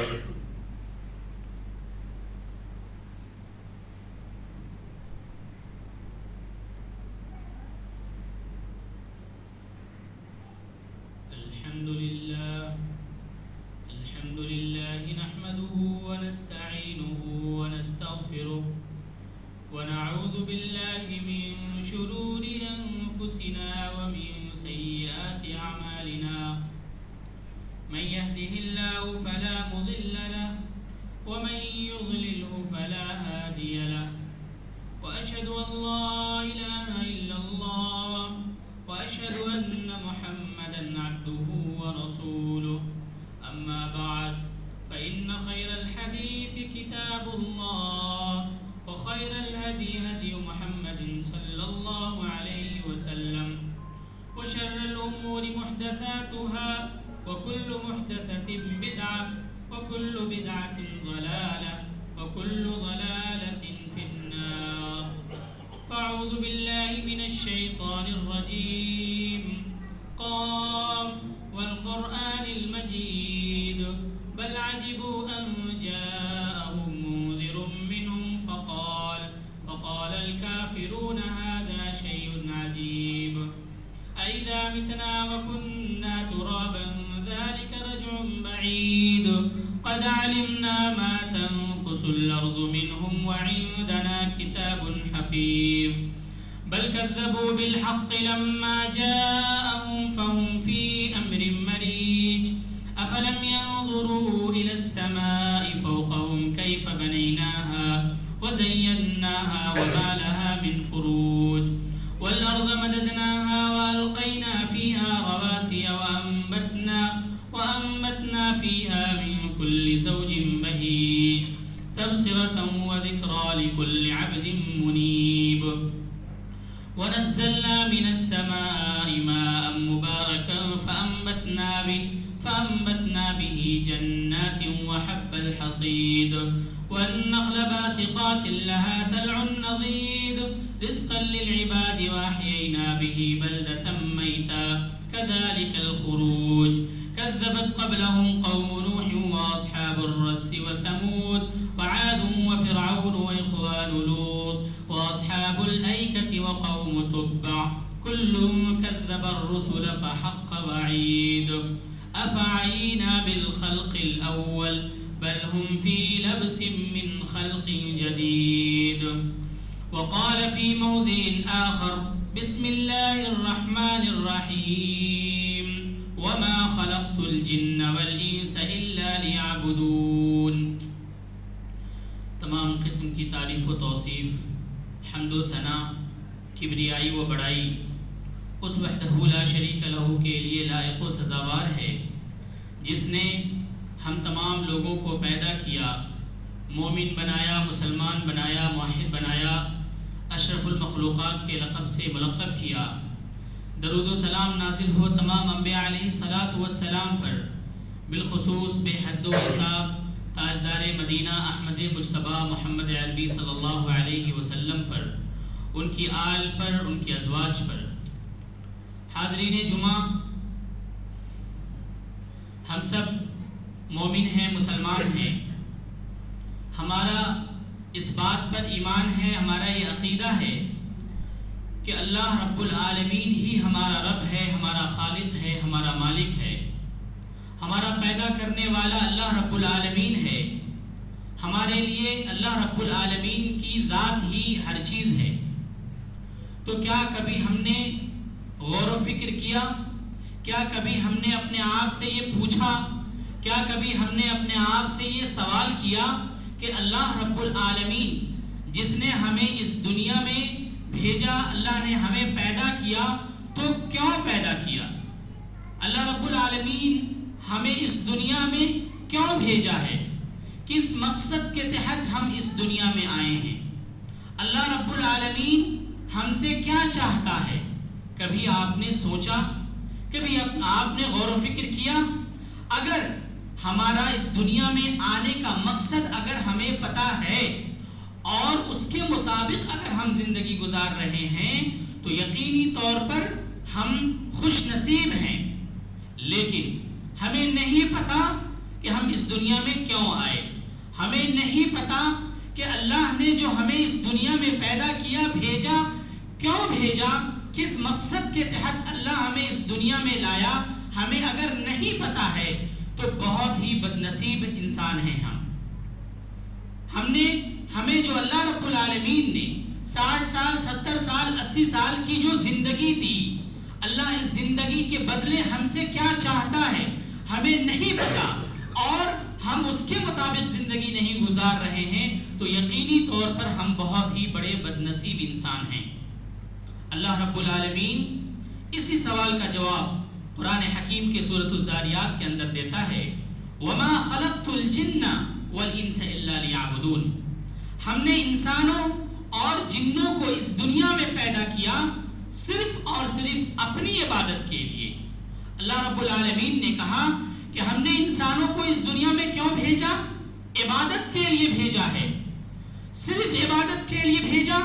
الحمد لله نحمده ونستعينه ونستغفره ونعوذ بالله من شرور أنفسنا ومن سيئات أعمالنا من يهده الله فلا مضل له ومن يضلله فلا هادي له وأشهد أن لا إله إلا الله وأشهد أن محمدًا عبده ورسوله أما بعد فإن خير الحديث كتاب الله وخير الهدي هدي محمد صلى الله عليه وسلم وشر الأمور محدثاتها وكل محدثة بدعة وكل بدعة ضلالة وكل ضلالة في النار فأعوذ بالله من الشيطان الرجيم قاف والقرآن المجيد بل عجبوا أن جاءهم منذر منهم فقال الكافرون هذا شيء عجيب أإذا متنا وكنا ترابا ذلك رجع بعيد قد علمنا ما تنقص الأرض منهم وعندنا كتاب حفيظ بل كذبوا بالحق لما جاءهم فهم في أمر مريج أفلم ينظروا إلى السماء فوقهم كيف بنيناها وزيناها وما لها من فروج والأرض مددناها وألقينا فيها رواسي وأنبتنا فيها من كل زوج بهيج تبصرة وذكرى لكل عبد منيب ونزلنا من السماء ماء مباركا فأنبتنا به جنات وحب الحصيد والنخل باسقات لها طلع نضيد رزقا للعباد وأحيينا به بلدة ميتا كذلك الخروج كذبت قبلهم قوم نوح وأصحاب الرس وثمود وعاد وفرعون وإخوان لوط وأصحاب الأيكة وقوم تبع كل كذب الرسل فحق وعيد أفعينا بالخلق الأول بل هم في لبس من خلق جديد وقال في موضع آخر بسم الله الرحمن الرحيم وما خلقت الجن والإنس إلا ليعبدون تمام قسم کی تعریف و توصیف حمد و ثنا کبریائی و بڑائی اس وحدہ لا شریک لہ کے لیے لائق و سزاوار ہے جس نے ہم تمام لوگوں کو پیدا کیا، مومن بنایا، مسلمان بنایا، موحد بنایا، اشرف المخلوقات کے لقب سے ملقب کیا۔ درود و سلام نازل ہو تمام انبیاء علیہ الصلاۃ والسلام پر، بالخصوص بے حد و حساب تاجدار مدینہ احمد مجتبی محمد عربی صلی اللہ علیہ وسلم پر، ان کی آل پر، ان کی ازواج پر۔ حاضرین جمعہ، ہم سب مومن ہیں، مسلمان ہیں، ہمارا اس بات پر ایمان ہے، ہمارا یہ عقیدہ ہے کہ اللہ رب العالمین ہی ہمارا رب ہے، ہمارا خالق ہے، ہمارا مالک ہے، ہمارا پیدا کرنے والا اللہ رب العالمین ہے۔ ہمارے لیے اللہ رب العالمین کی ذات ہی ہر چیز ہے۔ تو کیا کبھی ہم نے غور و فکر کیا؟ کیا کبھی ہم نے اپنے آپ سے یہ پوچھا؟ کیا کبھی ہم نے اپنے آپ سے یہ سوال کیا کہ اللہ رب العالمین جس نے ہمیں اس دنیا میں بھیجا، اللہ نے ہمیں پیدا کیا، تو کیوں پیدا کیا؟ اللہ رب العالمین ہمیں اس دنیا میں کیوں بھیجا ہے؟ کس مقصد کے تحت ہم اس دنیا میں آئے ہیں؟ اللہ رب العالمین ہم سے کیا چاہتا ہے؟ کبھی آپ نے سوچا؟ کبھی آپ نے غور و فکر کیا؟ اگر ہمارا اس دنیا میں آنے کا مقصد اگر ہمیں پتہ ہے اور اس کے مطابق اگر ہم زندگی گزار رہے ہیں تو یقینی طور پر ہم خوش نصیب ہیں، لیکن ہمیں نہیں پتہ کہ ہم اس دنیا میں کیوں آئے. ہمیں نہیں پتا کہ اللہ نے جو ہمیں اس دنیا میں پیدا کیا، بھیجا، کیوں بھیجا، کس مقصد کے تحت اللہ ہمیں اس دنیا میں لایا. ہمیں اگر نہیں پتا ہے تو بہت ہی بدنصیب انسان ہیں ہمیں جو اللہ رب العالمین نے 60 سال 70 سال 80 سال کی جو زندگی دی، اللہ اس زندگی کے بدلے ہم سے کیا چاہتا ہے ہمیں نہیں پتا، اور ہم اس کے مطابق زندگی نہیں گزار رہے ہیں، تو یقینی طور پر ہم بہت ہی بڑے بدنصیب انسان ہیں. اللہ رب العالمین اسی سوال کا جواب قرآن حکیم کے سورۃ الذاریات کے اندر دیتا ہے، وَمَا خَلَقْتُ الْجِنَّ وَالْإِنسَ إِلَّا لِيَعْبُدُونَ. ہم نے انسانوں اور جنوں کو اس دنیا میں پیدا کیا صرف اور صرف اپنی عبادت کے لیے. اللہ رب العالمین نے کہا کہ ہم نے انسانوں کو اس دنیا میں کیوں بھیجا؟ عبادت کے لیے بھیجا ہے. صرف عبادت کے لیے بھیجا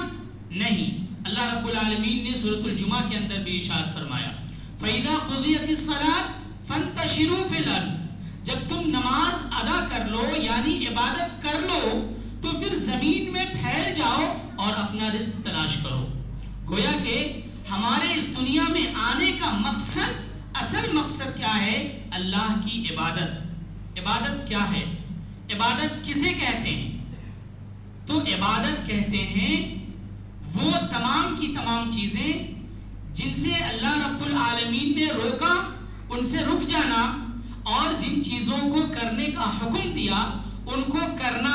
نہیں. اللہ رب العالمین نے سورۃ الجمعہ کے اندر بھی ارشاد فرمایا، فَإِذَا قُضِيَتِ الصَّلَاةُ فَانتَشِرُوا فِي الْأَرْضِ. جب تم نماز ادا کر لو یعنی عبادت کر لو تو پھر زمین میں پھیل جاؤ اور اپنا رزق تلاش کرو. گویا کہ ہمارے اس دنیا میں آنے کا مقصد، اصل مقصد کیا ہے؟ اللہ کی عبادت. عبادت کیا ہے؟ عبادت کسے کہتے ہیں؟ تو عبادت کہتے ہیں وہ تمام کی تمام چیزیں جن سے اللہ رب العالمین نے روکا ان سے رک جانا، اور جن چیزوں کو کرنے کا حکم دیا ان کو کرنا،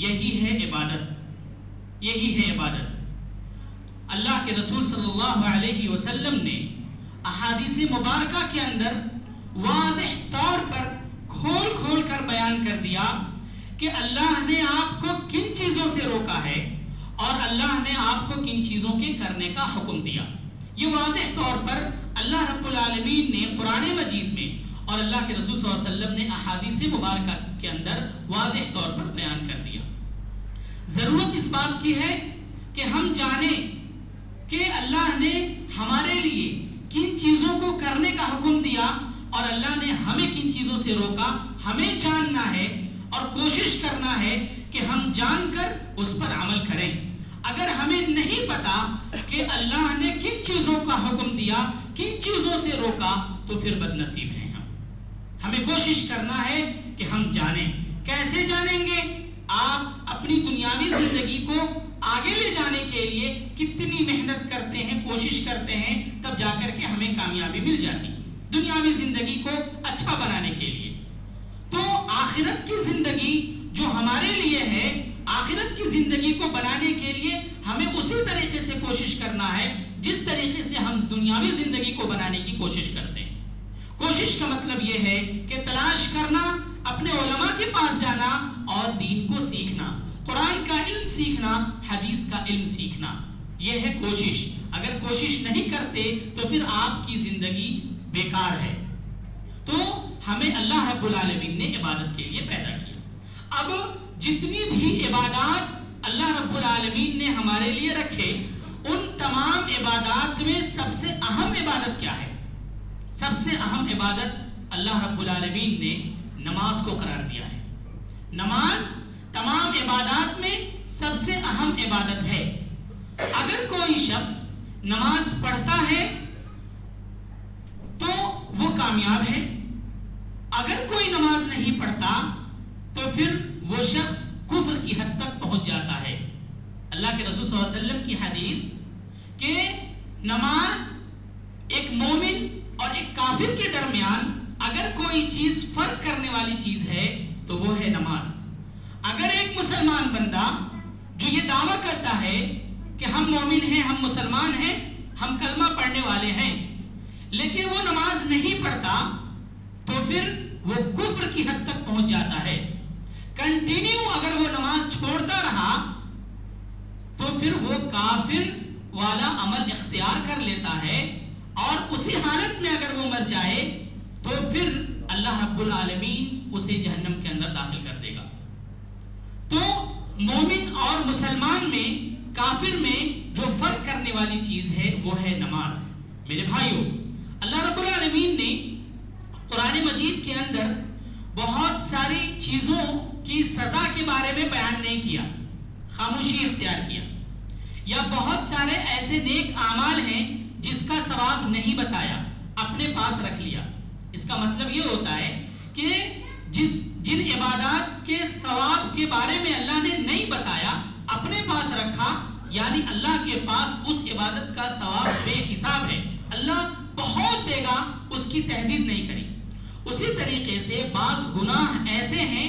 یہی ہے عبادت. یہی ہے عبادت. اللہ کے رسول صلی اللہ علیہ وسلم نے احادیث مبارکہ کے اندر واضح طور پر کھول کھول کر بیان کر دیا کہ اللہ نے آپ کو کن چیزوں سے روکا ہے اور اللہ نے آپ کو کن چیزوں کے کرنے کا حکم دیا. یہ واضح طور پر اللہ رب العالمین نے قرآن مجید میں اور اللہ کے رسول صلی اللہ علیہ وسلم نے احادیث مبارکہ کے اندر واضح طور پر بیان کر دیا. ضرورت اس بات کی ہے کہ ہم جانیں کہ اللہ نے ہمارے لیے کن چیزوں کو کرنے کا حکم دیا اور اللہ نے ہمیں کن چیزوں سے روکا. ہمیں جاننا ہے اور کوشش کرنا ہے کہ ہم جان کر اس پر عمل کریں. اگر ہمیں نہیں پتا کہ اللہ نے کن چیزوں کا حکم دیا، کن چیزوں سے روکا، تو پھر بدنصیب ہیں ہم. ہمیں کوشش کرنا ہے کہ ہم جانیں. کیسے جانیں گے؟ آپ اپنی دنیاوی زندگی کو آگے لے جانے کے لیے کتنی محنت کرتے ہیں، کوشش کرتے ہیں، تب جا کر کے ہمیں کامیابی مل جاتی دنیاوی زندگی کو اچھا بنانے کے لیے. تو آخرت کی زندگی جو ہمارے لیے ہے، آخرت کی زندگی کو بنانے کے لیے ہمیں اسی طریقے سے کوشش کرنا ہے جس طریقے سے ہم دنیاوی زندگی کو بنانے کی کوشش کرتے ہیں. کوشش کا مطلب یہ ہے کہ تلاش کرنا، اپنے علماء کے پاس جانا اور دین کو سیکھنا، قرآن کا علم سیکھنا، حدیث کا علم سیکھنا. یہ ہے کوشش. اگر کوشش نہیں کرتے تو پھر آپ کی زندگی بیکار ہے. تو ہمیں اللہ رب العالمین نے عبادت کے لیے پیدا کیا. اب جتنی بھی عبادات اللہ رب العالمین نے ہمارے لیے رکھے، ان تمام عبادات میں سب سے اہم عبادت کیا ہے؟ سب سے اہم عبادت اللہ رب العالمین نے نماز کو قرار دیا ہے. نماز تمام عبادات میں سب سے اہم عبادت ہے. اگر کوئی شخص نماز پڑھتا ہے تو وہ کامیاب ہے. اگر کوئی نماز نہیں پڑھتا تو پھر وہ شخص کفر کی حد تک پہنچ جاتا ہے. اللہ کے رسول صلی اللہ علیہ وسلم کی حدیث کہ نماز ایک مومن اور ایک کافر کے درمیان اگر کوئی چیز فرق کرنے والی چیز ہے تو وہ ہے نماز. اگر ایک مسلمان بندہ جو یہ دعویٰ کرتا ہے کہ ہم مومن ہیں، ہم مسلمان ہیں، ہم کلمہ پڑھنے والے ہیں، لیکن وہ نماز نہیں پڑھتا تو پھر وہ کفر کی حد تک پہنچ جاتا ہے. کنٹینیو اگر وہ نماز چھوڑتا رہا تو پھر وہ کافر والا عمل اختیار کر لیتا ہے، اور اسی حالت میں اگر وہ مر جائے تو پھر اللہ رب العالمین اسے جہنم کے اندر داخل کر دے گا. تو مومن اور مسلمان میں، کافر میں جو فرق کرنے والی چیز ہے وہ ہے نماز. میرے بھائیوں، اللہ رب العالمین نے قرآن مجید کے اندر بہت سارے چیزوں کی سزا کے بارے میں بیان نہیں کیا، خاموشی اختیار کیا، یا بہت سارے ایسے نیک اعمال ہیں جس کا ثواب نہیں بتایا، اپنے پاس رکھ لیا. اس کا مطلب یہ ہوتا ہے کہ جن عبادات کے ثواب کے بارے میں اللہ نے نہیں بتایا، اپنے پاس رکھا، یعنی اللہ کے پاس اس عبادت کا ثواب بے حساب ہے، اللہ بہت دے گا، اس کی تہدید نہیں کری. اسی طریقے سے بعض گناہ ایسے ہیں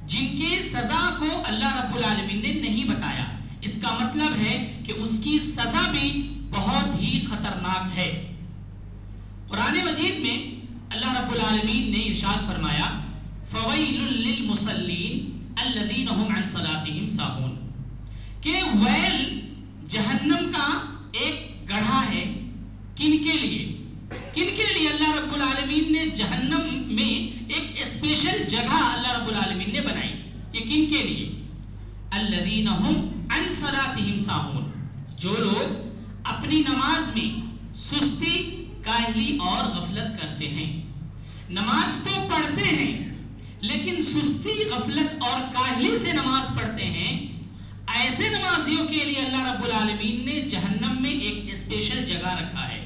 جن کے سزا کو اللہ رب العالمین نے نہیں بتایا، اس کا مطلب ہے کہ اس کی سزا بھی بہت ہی خطرناک ہے. قرآن مجید میں اللہ رب العالمین نے ارشاد فرمایا فویل للمصلین الذین هم عن صلاتهم ساہون، کہ ویل جہنم کا ایک گڑھا ہے. کن کے لیے؟ کن کے لیے اللہ رب العالمین نے جہنم میں ایک اسپیشل جگہ اللہ رب العالمین نے بنائی؟ یہ کن کے لیے؟ الذین هم عن صلاتهم ساہون، جو لوگ اپنی نماز میں سستی، کاہلی اور غفلت کرتے ہیں. نماز تو پڑھتے ہیں لیکن سستی، غفلت اور کاہلی سے نماز پڑھتے ہیں. ایسے نمازیوں کے لیے اللہ رب العالمین نے جہنم میں ایک اسپیشل جگہ رکھا ہے.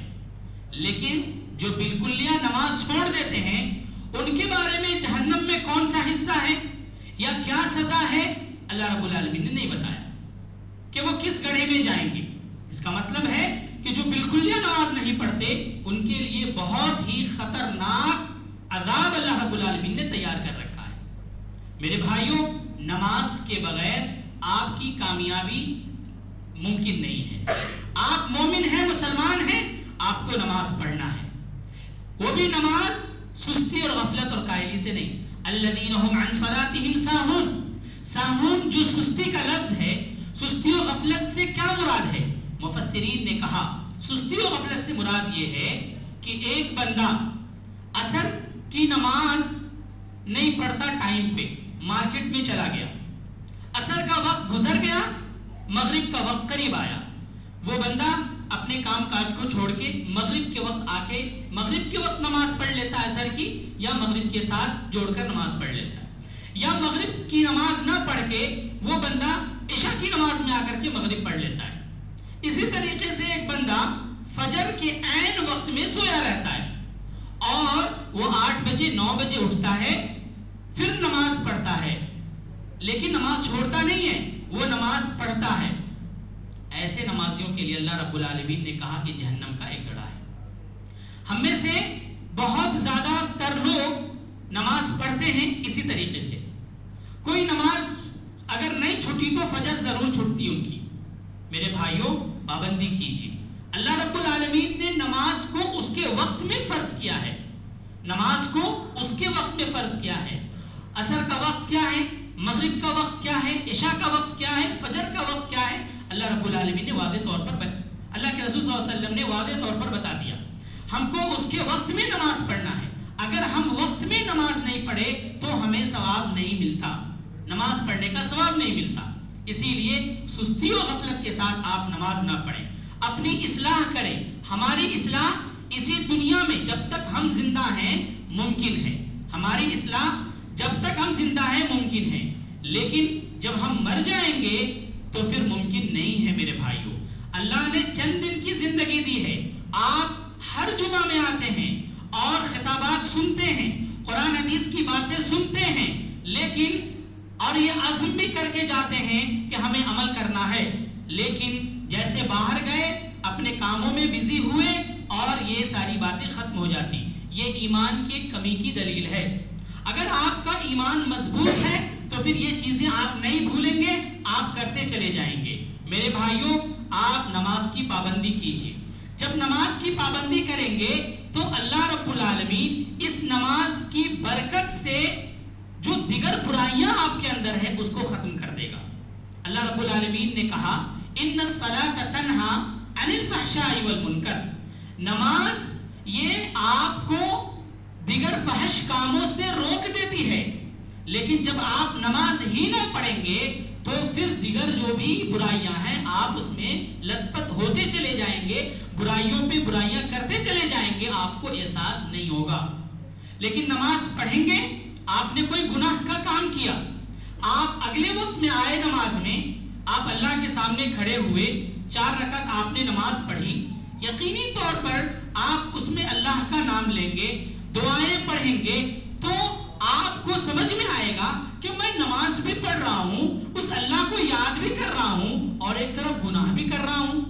لیکن جو بالکلیہ نماز چھوڑ دیتے ہیں، ان کے بارے میں جہنم میں کون سا حصہ ہے یا کیا سزا ہے، اللہ رب العالمین نے نہیں بتایا کہ وہ کس گڑھے میں جائیں گے. اس کا مطلب ہے کہ جو بالکلیہ نماز نہیں پڑھتے ان کے لیے بہت ہی خطرناک عذاب اللہ رب العالمین نے تیار کر رکھا ہے. میرے بھائیوں، نماز کے بغیر آپ کی کامیابی ممکن نہیں ہے. آپ مومن ہیں، مسلمان ہیں، آپ کو نماز پڑھنا ہے، وہ بھی نماز سستی اور غفلت اور کاہلی سے نہیں. الذین هم عن صلاتهم ساہون، ساہون جو سستی کا لفظ ہے، سستی و غفلت سے کیا مراد ہے؟ مفسرین نے کہا سستی و غفلت سے مراد یہ ہے کہ ایک بندہ عصر کی نماز نہیں پڑھتا، ٹائم پہ مارکیٹ میں چلا گیا، عصر کا وقت گزر گیا، مغرب کا وقت قریب آیا، وہ بندہ اپنے کام کاج کو چھوڑ کے مغرب کے وقت آ کے مغرب کے وقت نماز پڑھ لیتا ہے عصر کی، یا مغرب کے ساتھ جوڑ کر نماز پڑھ لیتا ہے، یا مغرب کی نماز نہ پڑھ کے وہ بندہ عشاء کی نماز میں آ کر کے مغرب پڑھ لیتا ہے. اسی طریقے سے ایک بندہ فجر کے عین وقت میں سویا رہتا ہے اور وہ 8 بجے 9 بجے اٹھتا ہے، پھر نماز پڑھتا ہے، لیکن نماز چھوڑتا نہیں ہے، وہ نماز پڑھتا ہے. ایسے نمازیوں کے لیے اللہ رب العالمین نے کہا کہ جہنم کا ایک گڑھا ہے. ہم میں سے بہت زیادہ تر لوگ نماز پڑھتے ہیں اسی طریقے سے. کوئی نماز اگر نہیں چھٹی تو فجر ضرور چھٹتی ان کی. میرے بھائیوں، پابندی کیجیے. اللہ رب العالمین نے نماز کو اس کے وقت میں فرض کیا ہے، نماز کو اس کے وقت میں فرض کیا ہے. عصر کا وقت کیا ہے، مغرب کا وقت کیا ہے، عشاء کا وقت کیا ہے، فجر کا وقت کیا ہے، اللہ رب العالمین نے واضح طور پر اللہ کے رسول صلی اللہ علیہ وسلم نے واضح طور پر بتا دیا. ہم کو اس کے وقت میں نماز پڑھنا ہے. اگر ہم وقت میں نماز نہیں پڑھے تو ہمیں ثواب نہیں ملتا، نماز پڑھنے کا ثواب نہیں ملتا. اسی لیے سستی و غفلت کے ساتھ آپ نماز نہ پڑھیں، اپنی اصلاح کریں. ہماری اصلاح اسی دنیا میں جب تک ہم زندہ ہیں ممکن ہے، ہماری اصلاح جب تک ہم زندہ ہیں ممکن ہے، لیکن جب ہم مر جائیں گے تو پھر ممکن نہیں ہے. میرے بھائیوں، اللہ نے چند دن کی زندگی دی ہے. آپ ہر جمعہ میں آتے ہیں اور خطابات سنتے ہیں، قرآن حدیث کی باتیں سنتے ہیں، لیکن اور یہ عزم بھی کر کے جاتے ہیں کہ ہمیں عمل کرنا ہے، لیکن جیسے باہر گئے اپنے کاموں میں بزی ہوئے اور یہ ساری باتیں ختم ہو جاتی. یہ ایمان کی کمی کی دلیل ہے. اگر آپ کا ایمان مضبوط ہے تو پھر یہ چیزیں آپ نہیں بھولیں گے، آپ کرتے چلے جائیں گے. میرے بھائیوں، آپ نماز کی پابندی کیجیے. جب نماز کی پابندی کریں گے تو اللہ رب العالمین اس نماز کی برکت سے جو دیگر برائیاں آپ کے اندر ہے اس کو ختم کر دے گا. اللہ رب العالمین نے کہا ان الصلاۃ تنہا عن الفحشاء والمنکر، نماز یہ آپ کو دیگر فحش کاموں سے روک دیتی ہے، لیکن جب آپ نماز ہی نہ پڑھیں گے تو پھر دیگر جو بھی برائیاں ہیں آپ اس میں لت پت ہوتے چلے جائیں گے، برائیوں پہ برائیاں کرتے چلے جائیں گے، آپ کو احساس نہیں ہوگا. لیکن نماز پڑھیں گے، آپ نے کوئی گناہ کا کام کیا، آپ اگلے وقت میں آئے نماز میں، آپ اللہ کے سامنے کھڑے ہوئے، 4 رکعت آپ نے نماز پڑھی، یقینی طور پر آپ اس میں اللہ کا نام لیں گے، دعائیں پڑھیں گے، تو آپ کو سمجھ میں آئے گا کہ میں نماز بھی پڑھ رہا ہوں، اس اللہ کو یاد بھی کر رہا ہوں اور ایک طرف گناہ بھی کر رہا ہوں۔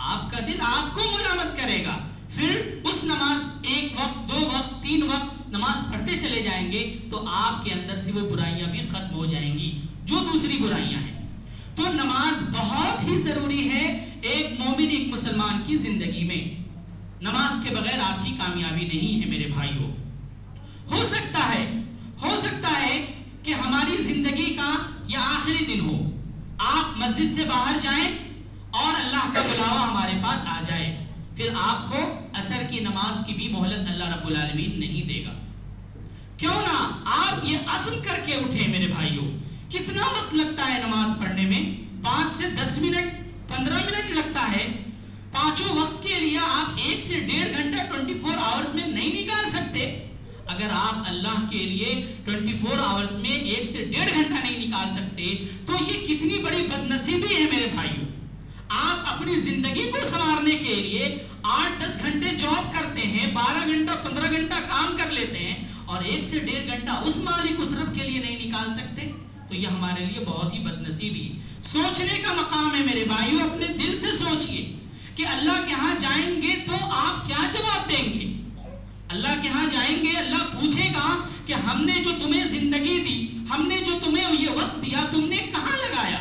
آپ کا دل آپ کو ملامت کرے گا، پھر اس نماز 1 وقت 2 وقت 3 وقت نماز پڑھتے چلے جائیں گے تو آپ کے اندر سے وہ برائیاں بھی ختم ہو جائیں گی جو دوسری برائیاں ہیں۔ تو نماز بہت ہی ضروری ہے ایک مومن، ایک مسلمان کی زندگی میں۔ نماز کے بغیر آپ کی کامیابی نہیں ہے میرے بھائیوں۔ ہو سکتا ہے کہ ہماری زندگی کا یہ آخری دن ہو، آپ مسجد سے باہر جائیں اور اللہ کا بلاوا ہمارے پاس آ جائے، پھر آپ کو عصر کی نماز کی بھی مہلت اللہ رب العالمین نہیں دے گا۔ کیوں نہ آپ یہ عزم کر کے اٹھیں میرے بھائیوں۔ کتنا وقت لگتا ہے نماز پڑھنے میں؟ 5 سے 10 منٹ، 15 منٹ لگتا ہے۔ 5 وقت کے لیے آپ 1 سے 1.5 گھنٹہ 24 آورز میں نہیں نکال سکتے۔ اگر آپ اللہ کے لیے 24 آورز میں 1 سے 1.5 گھنٹہ نہیں نکال سکتے تو یہ کتنی بڑی بدنصیبی ہے میرے بھائیوں۔ آپ اپنی زندگی کو سنوارنے کے لیے 8-10 گھنٹے جاب کرتے ہیں، 12 گھنٹہ 15 گھنٹہ کام کر لیتے ہیں اور 1 سے 1.5 گھنٹہ اس مالک اس رب کے لیے نہیں نکال سکتے، تو یہ ہمارے لیے بہت ہی بدنصیبی ہے۔ سوچنے کا مقام ہے میرے بھائیوں، اپنے دل سے سوچئے کہ اللہ کے ہاں جائیں گے تو آپ کیا جواب دیں گے؟ اللہ کے ہاں جائیں گے، اللہ پوچھے گا کہ ہم نے جو تمہیں زندگی دی، ہم نے جو تمہیں یہ وقت دیا، تم نے کہاں لگایا؟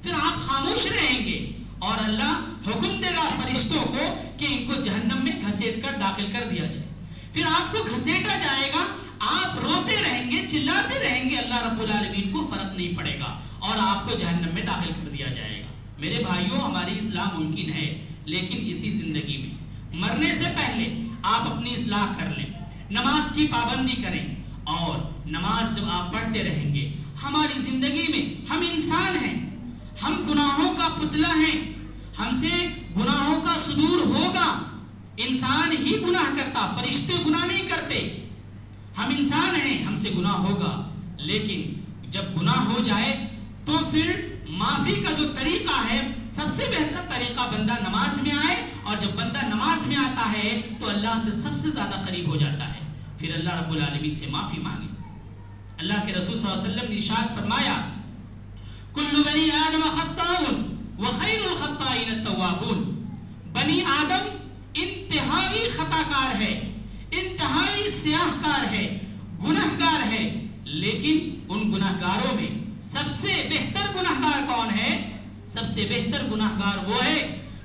پھر آپ خاموش رہیں گے اور اللہ حکم دے گا فرشتوں کو کہ ان کو جہنم میں گھسیٹ کر داخل کر دیا جائے۔ پھر آپ کو گھسیٹا جائے گا، آپ روتے رہیں گے، چلاتے رہیں گے، اللہ رب العالمین کو فرق نہیں پڑے گا اور آپ کو جہنم میں داخل کر دیا جائے گا۔ میرے بھائیوں، ہماری اصلاح ممکن ہے لیکن اسی زندگی میں۔ مرنے سے پہلے آپ اپنی اصلاح کر لیں، نماز کی پابندی کریں، اور نماز جب آپ پڑھتے رہیں گے، ہماری زندگی میں ہم انسان ہیں، ہم گناہوں کا پتلا ہیں، ہم سے گناہوں کا صدور ہوگا۔ انسان ہی گناہ کرتا، فرشتے گناہ نہیں کرتے۔ ہم انسان ہیں، ہم سے گناہ ہوگا، لیکن جب گناہ ہو جائے تو پھر معافی کا جو طریقہ ہے، سب سے بہتر طریقہ بندہ نماز میں آئے، اور جب بندہ نماز میں آتا ہے تو اللہ سے سب سے زیادہ قریب ہو جاتا ہے، پھر اللہ رب العالمین سے معافی مانگے۔ اللہ کے رسول صلی اللہ علیہ وسلم نے ارشاد فرمایا، کل بنی آدم خطاؤن وخیر الخطائین التوابون۔ بنی آدم انتہائی خطا کار ہے، انتہائی سیاہ کار ہے، گناہ گار ہے، لیکن ان گناہ گاروں میں سب سے بہتر گناہ گار کون ہے؟ سب سے بہتر گناہ گار وہ ہے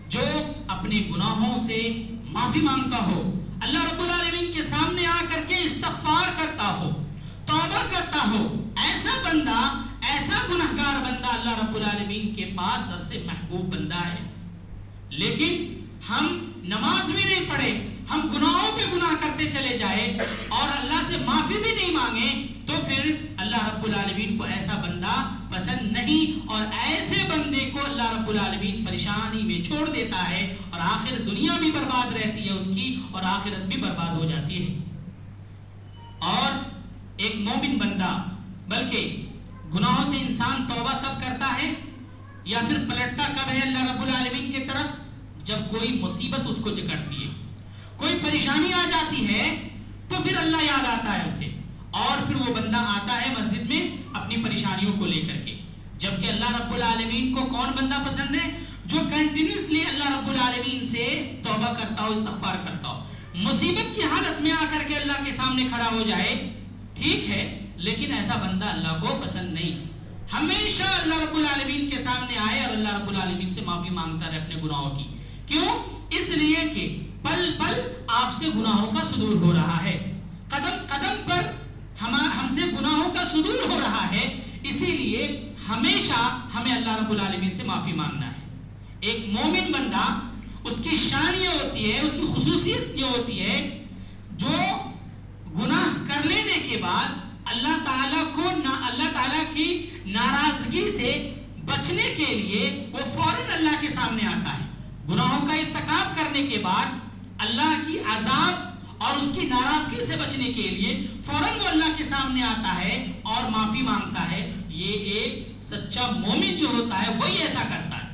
جو اپنے گناہوں سے معافی مانگتا ہو، اللہ رب العالمین کے سامنے آ کر کے استغفار کرتا ہو، توبہ کرتا ہو۔ ایسا بندہ، ایسا گناہ گار بندہ اللہ رب العالمین کے پاس سب سے محبوب بندہ ہے۔ لیکن ہم نماز بھی نہیں پڑھے، ہم گناہوں پہ گناہ کرتے چلے جائے اور اللہ سے معافی بھی نہیں مانگے تو پھر اللہ رب العالمین کو ایسا بندہ پسند نہیں، اور ایسے بندے کو اللہ رب العالمین پریشانی میں چھوڑ دیتا ہے، اور آخر دنیا بھی برباد رہتی ہے اس کی اور آخرت بھی برباد ہو جاتی ہے۔ اور ایک مومن بندہ، بلکہ گناہوں سے انسان توبہ تب کرتا ہے یا پھر پلٹتا کب ہے اللہ رب العالمین کی طرف؟ جب کوئی مصیبت اس کو جکڑتی ہے، کوئی پریشانی آ جاتی ہے تو پھر اللہ یاد آتا ہے اسے، اور پھر وہ بندہ آتا ہے مسجد میں اپنی پریشانیوں کو لے کر کے۔ جبکہ اللہ رب العالمین کو کون بندہ پسند ہے؟ جو کنٹینیوسلی اللہ رب العالمین سے توبہ کرتا ہو، استغفار کرتا ہو۔ مصیبت کی حالت میں آ کر کے اللہ کے سامنے کھڑا ہو جائے ٹھیک ہے، لیکن ایسا بندہ اللہ کو پسند نہیں۔ ہمیشہ اللہ رب العالمین کے سامنے آئے اور اللہ رب العالمین سے معافی مانگتا رہے اپنے گناہوں کی۔ کیوں؟ اس لیے کہ پل پل آپ سے گناہوں کا صدور ہو رہا ہے، قدم قدم پر ہم سے گناہوں کا صدور ہو رہا ہے، اسی لیے ہمیشہ ہمیں اللہ رب العالمین سے معافی مانگنا ہے۔ ایک مومن بندہ، اس کی شان یہ ہوتی ہے، اس کی خصوصیت یہ ہوتی ہے، جو گناہ کر لینے کے بعد اللہ تعالیٰ کی ناراضگی سے بچنے کے لیے وہ فوراً اللہ کے سامنے آتا ہے۔ گناہوں کا ارتکاب کرنے کے بعد اللہ کی عذاب اور اس کی ناراضگی سے بچنے کے لیے فوراً وہ اللہ کے سامنے آتا ہے اور معافی مانگتا ہے. یہ ایک سچا مومن جو ہوتا ہے وہی ایسا کرتا ہے.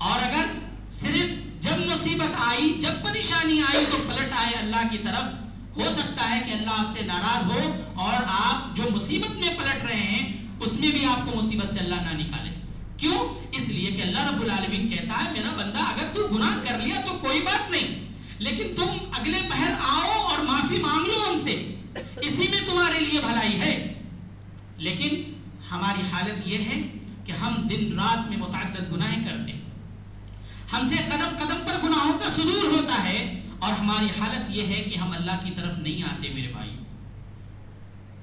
اور اگر صرف جب مصیبت آئی، جب پریشانی آئی تو پلٹ آئے اللہ کی طرف، ہو سکتا ہے کہ اللہ آپ سے ناراض ہو اور آپ جو مصیبت میں پلٹ رہے ہیں اس میں بھی آپ کو مصیبت سے اللہ نہ نکالے. کیوں؟ اس لیے کہ اللہ رب العالمین کہتا ہے میرا بندہ اگر تو گناہ کر لیا تو کوئی بات نہیں، لیکن تم اگلے پہر آؤ اور معافی مانگ لو ہم سے، اسی میں تمہارے لیے بھلائی ہے. لیکن ہماری حالت یہ ہے کہ ہم دن رات میں متعدد گناہیں کرتے ہیں، ہم سے قدم قدم پر گناہوں کا صدور ہوتا ہے، اور ہماری حالت یہ ہے کہ ہم اللہ کی طرف نہیں آتے. میرے بھائیوں،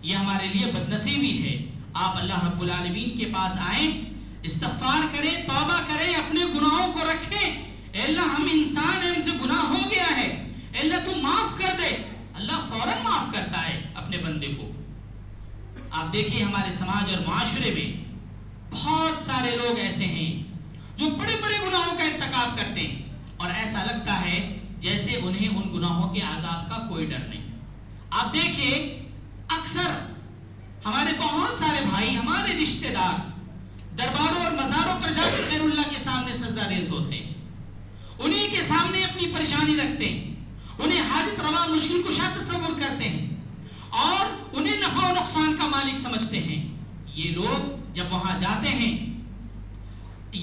یہ ہمارے لیے بدنصیبی ہے. آپ اللہ رب العالمین کے پاس آئیں، استغفار کریں، توبہ کریں، اپنے گناہوں کو رکھیں. اے اللہ ہم انسان ہیں، ہم سے گناہ ہو گیا ہے، اے اللہ تو معاف کر دے. اللہ فوراً معاف کرتا ہے اپنے بندے کو. آپ دیکھیں ہمارے سماج اور معاشرے میں بہت سارے لوگ ایسے ہیں جو بڑے بڑے گناہوں کا ارتکاب کرتے ہیں اور ایسا لگتا ہے جیسے انہیں ان گناہوں کے عذاب کا کوئی ڈر نہیں. آپ دیکھیں اکثر ہمارے بہت سارے بھائی، ہمارے رشتہ دار درباروں اور مزاروں پر جا کر غیر اللہ کے سامنے سجدہ ریز ہوتے ہیں، انہی کے سامنے اپنی پریشانی رکھتے ہیں، انہیں حاجت روا مشکل کشا تصور کرتے ہیں اور انہیں نفع و نقصان کا مالک سمجھتے ہیں. یہ لوگ جب وہاں جاتے ہیں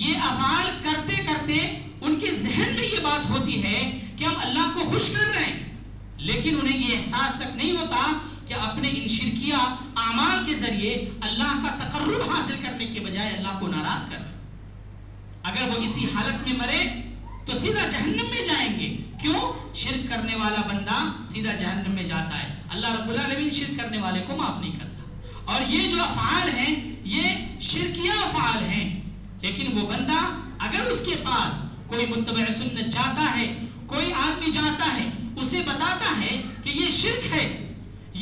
یہ افعال کرتے کرتے ان کے ذہن میں یہ بات ہوتی ہے کہ ہم اللہ کو خوش کر رہے ہیں، لیکن انہیں یہ احساس تک نہیں ہوتا کہ اپنے ان شرکیہ اعمال کے ذریعے اللہ کا تقرب حاصل کرنے کے بجائے اللہ کو ناراض کر رہے ہیں. اگر وہ اسی حالت میں مرے تو سیدھا جہنم میں جائیں گے. کیوں؟ شرک کرنے والا بندہ سیدھا جہنم میں جاتا ہے. اللہ رب العالمین شرک کرنے والے کو معاف نہیں کرتا. اور یہ جو افعال ہیں یہ شرکیہ افعال ہیں، لیکن وہ بندہ اگر اس کے پاس کوئی متبع سنت جاتا ہے، کوئی آدمی جاتا ہے، اسے بتاتا ہے کہ یہ شرک ہے،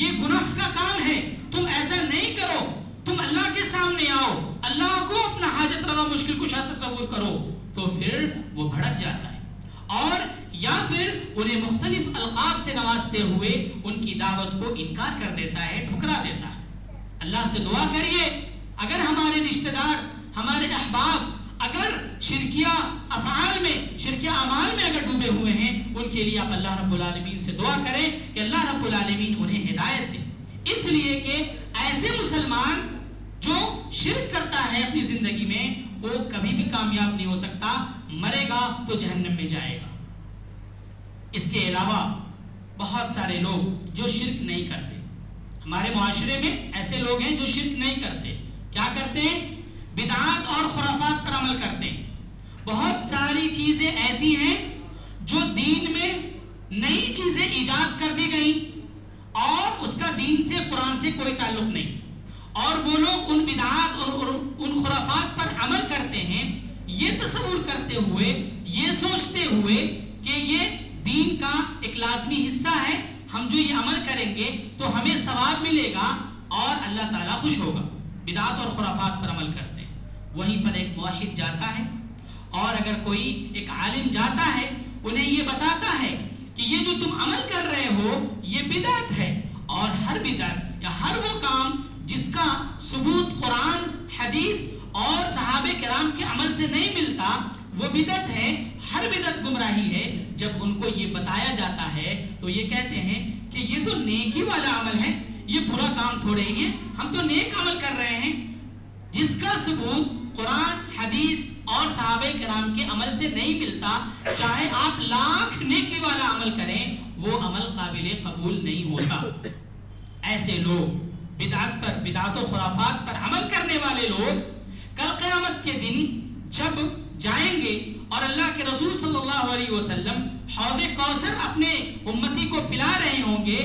یہ گناہ کا کام ہے، تم ایسا نہیں کرو، تم اللہ کے سامنے آؤ، اللہ کو اپنا حاجت روا مشکل کشا تصور کرو، تو پھر وہ بھڑک جاتا ہے اور یا پھر انہیں مختلف القاب سے نوازتے ہوئے ان کی دعوت کو انکار کر دیتا ہے، ٹھکرا دیتا ہے. اللہ سے دعا کریے اگر ہمارے رشتہ دار، ہمارے احباب اگر شرکیہ افعال میں، شرکیہ اعمال میں اگر ڈوبے ہوئے ہیں، ان کے لیے آپ اللہ رب العالمین سے دعا کریں کہ اللہ رب العالمین انہیں ہدایت دے. اس لیے کہ ایسے مسلمان جو شرک کرتا ہے اپنی زندگی میں وہ کبھی بھی کامیاب نہیں ہو سکتا، مرے گا تو جہنم میں جائے گا. اس کے علاوہ بہت سارے لوگ جو شرک نہیں کرتے، ہمارے معاشرے میں ایسے لوگ ہیں جو شرک نہیں کرتے. کیا کرتے ہیں؟ بدعات اور خرافات پر عمل کرتے ہیں. بہت ساری چیزیں ایسی ہیں جو دین میں نئی چیزیں ایجاد کر دی گئی اور اس کا دین سے، قرآن سے کوئی تعلق نہیں، اور وہ لوگ ان بدعات اور ان خرافات پر عمل کرتے ہیں یہ تصور کرتے ہوئے، یہ سوچتے ہوئے کہ یہ دین کا ایک لازمی حصہ ہے، ہم جو یہ عمل کریں گے تو ہمیں ثواب ملے گا اور اللہ تعالیٰ خوش ہوگا. بدعات اور خرافات پر عمل کرتے ہیں. وہیں پر ایک موحد جاتا ہے اور اگر کوئی ایک عالم جاتا ہے انہیں یہ بتاتا ہے کہ یہ جو تم عمل کر رہے ہو یہ بدعت ہے، اور ہر بدعت یا ہر وہ کام جس کا ثبوت قرآن، حدیث اور صحابہ کرام کے عمل سے نہیں ملتا وہ بدعت ہے، ہر بدعت گمراہی ہے. جب ان کو یہ بتایا جاتا ہے تو یہ کہتے ہیں کہ یہ تو نیکی والا عمل ہے، یہ برا کام تھوڑے ہی ہے، ہم تو نیک عمل کر رہے ہیں. جس کا ثبوت قرآن، حدیث اور صحابہ کرام کے عمل سے نہیں ملتا، چاہے آپ لاکھ نیکی والا عمل کریں وہ عمل قابل قبول نہیں ہوتا. ایسے لوگ بدعت پر، بدعت و خرافات پر عمل کرنے والے لوگ کل قیامت کے دن جب جائیں گے اور اللہ کے رسول صلی اللہ علیہ وسلم حوض کوثر اپنے امتی کو پلا رہے ہوں گے،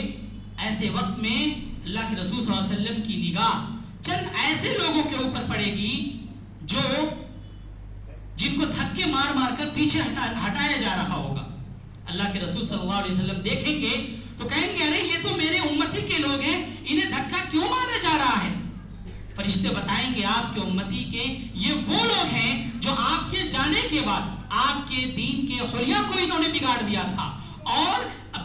ایسے وقت میں اللہ کے رسول صلی اللہ علیہ وسلم کی نگاہ چند ایسے لوگوں کے اوپر پڑے گی جو جن کو دھکے مار مار کر پیچھے ہٹایا جا رہا ہوگا. اللہ کے رسول صلی اللہ علیہ وسلم دیکھیں گے تو کہیں گے ارے یہ تو میرے امتی کے لوگ ہیں، انہیں دھکا کیوں مارا جا رہا ہے؟ فرشتے بتائیں گے آپ کے امتی کے یہ وہ لوگ ہیں جو آپ کے جانے کے بعد آپ کے دین کے حلیہ کو انہوں نے بگاڑ دیا تھا اور